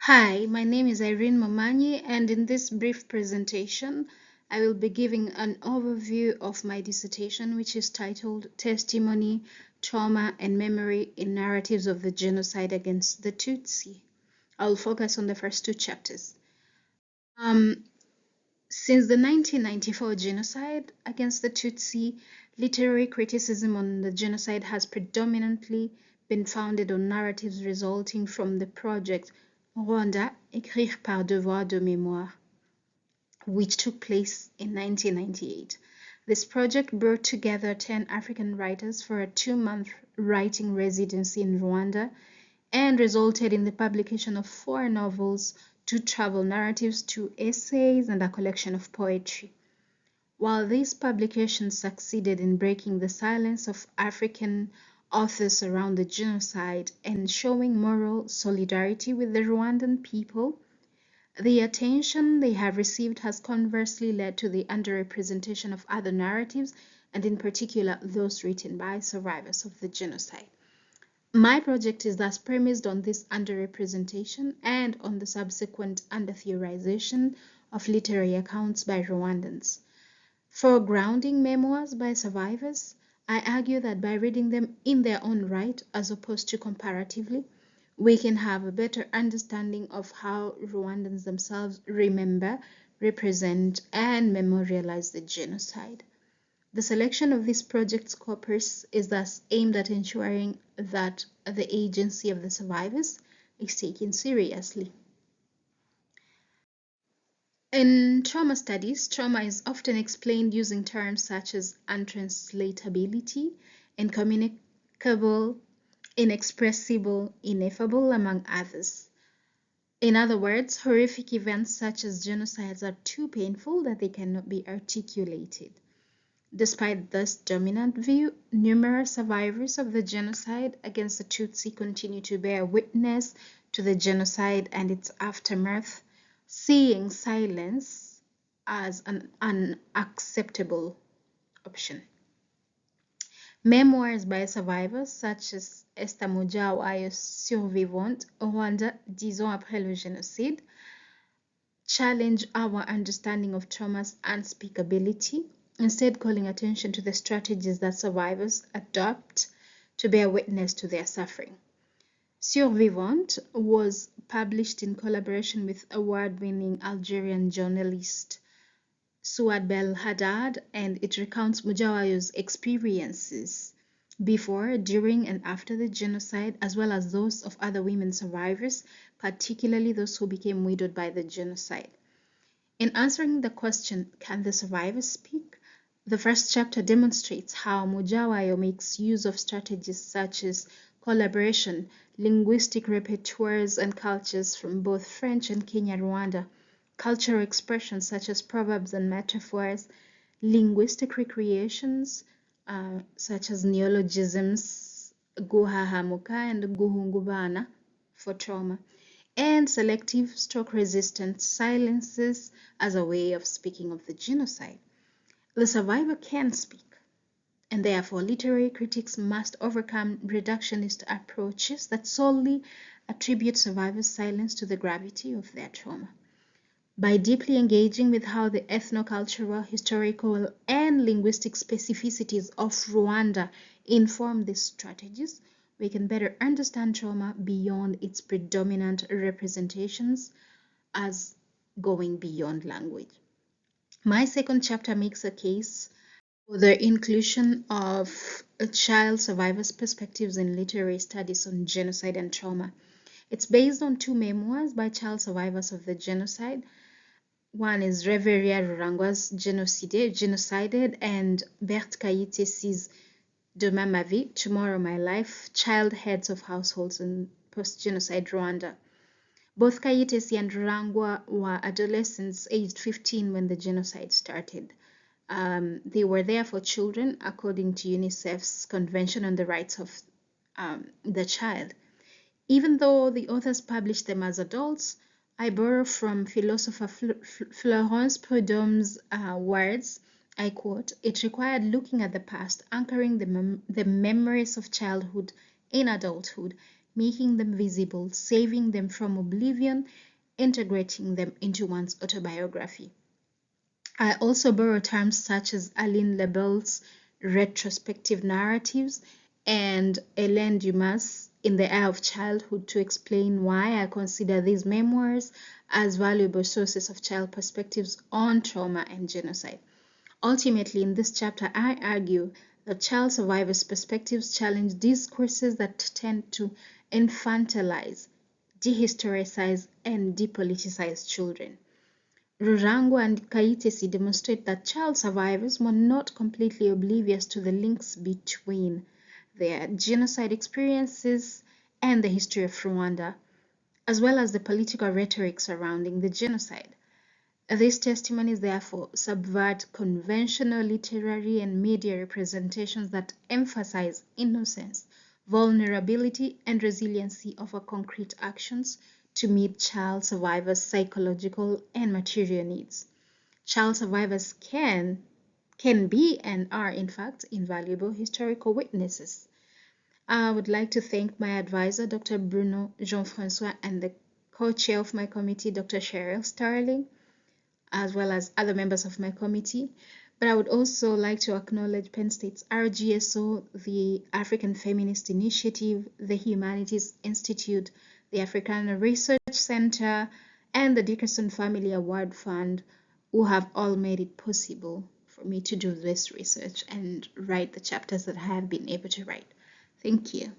Hi, my name is Irene Momanyi, and in this brief presentation, I will be giving an overview of my dissertation, which is titled Testimony, Trauma, and Memory in Narratives of the Genocide Against the Tutsi. I'll focus on the first two chapters. Um, since the 1994 genocide against the Tutsi, literary criticism on the genocide has predominantly been founded on narratives resulting from the project Rwanda, écrire par devoir de mémoire, which took place in 1998. This project brought together 10 African writers for a 2-month writing residency in Rwanda and resulted in the publication of 4 novels, 2 travel narratives, 2 essays, and a collection of poetry. While these publications succeeded in breaking the silence of African authors around the genocide and showing moral solidarity with the Rwandan people, the attention they have received has conversely led to the underrepresentation of other narratives, and in particular those written by survivors of the genocide. My project is thus premised on this underrepresentation and on the subsequent undertheorization of literary accounts by Rwandans. For grounding memoirs by survivors, I argue that by reading them in their own right as opposed to comparatively, we can have a better understanding of how Rwandans themselves remember, represent, and memorialize the genocide. The selection of this project's corpus is thus aimed at ensuring that the agency of the survivors is taken seriously. In trauma studies, trauma is often explained using terms such as untranslatability, incommunicable, inexpressible, ineffable, among others. In other words, horrific events such as genocides are too painful that they cannot be articulated. Despite this dominant view, numerous survivors of the genocide against the Tutsi continue to bear witness to the genocide and its aftermath, seeing silence as an unacceptable option. Memoirs by survivors such as Esther Mujawayo's Survivante, Rwanda 10 ans après le génocide, challenge our understanding of trauma's unspeakability, instead calling attention to the strategies that survivors adopt to bear witness to their suffering. Survivante was published in collaboration with award-winning Algerian journalist Suad Bel Haddad, and it recounts Mujawayo's experiences before, during, and after the genocide, as well as those of other women survivors, particularly those who became widowed by the genocide. In answering the question, can the survivors speak? The first chapter demonstrates how Mujawayo makes use of strategies such as collaboration, linguistic repertoires and cultures from both French and Kenyan Rwanda, cultural expressions such as proverbs and metaphors, linguistic recreations such as neologisms, guhahamuka and guhungubana for trauma, and selective stroke-resistant silences as a way of speaking of the genocide. The survivor can speak, and therefore literary critics must overcome reductionist approaches that solely attribute survivors' silence to the gravity of their trauma. By deeply engaging with how the ethnocultural, historical, and linguistic specificities of Rwanda inform these strategies, we can better understand trauma beyond its predominant representations as going beyond language. My second chapter makes a case for the inclusion of child survivors' perspectives in literary studies on genocide and trauma. It's based on 2 memoirs by child survivors of the genocide. One is Reveria Rurangwa's Genocided, and Berthe Kayitesi's Demain ma vie, Tomorrow my life, Child Heads of Households in Post-Genocide Rwanda. Both Kayitesi and Rurangwa were adolescents aged 15 when the genocide started. They were therefore children according to UNICEF's Convention on the Rights of the Child. Even though the authors published them as adults, I borrow from philosopher Florence Prudhomme's words. I quote, "It required looking at the past, anchoring the memories of childhood in adulthood, making them visible, saving them from oblivion, integrating them into one's autobiography. I also borrow terms such as Aline Lebel's retrospective narratives and Hélène Dumas' In the Eye of Childhood to explain why I consider these memoirs as valuable sources of child perspectives on trauma and genocide. Ultimately, in this chapter, I argue that child survivors' perspectives challenge discourses that tend to infantilize, dehistoricize, and depoliticize children. Rurango and Kaitesi demonstrate that child survivors were not completely oblivious to the links between their genocide experiences and the history of Rwanda, as well as the political rhetoric surrounding the genocide. These testimonies, therefore, subvert conventional literary and media representations that emphasize innocence, vulnerability, and resiliency over concrete actions to meet child survivors' psychological and material needs. Child survivors can be and are, in fact, invaluable historical witnesses. I would like to thank my advisor, Dr. Bruno Jean-Francois, and the co-chair of my committee, Dr. Cheryl Starling, as well as other members of my committee. But I would also like to acknowledge Penn State's RGSO, the African Feminist Initiative, the Humanities Institute, the Africana Research Center, and the Dickerson Family Award Fund, who have all made it possible for me to do this research and write the chapters that I have been able to write. Thank you.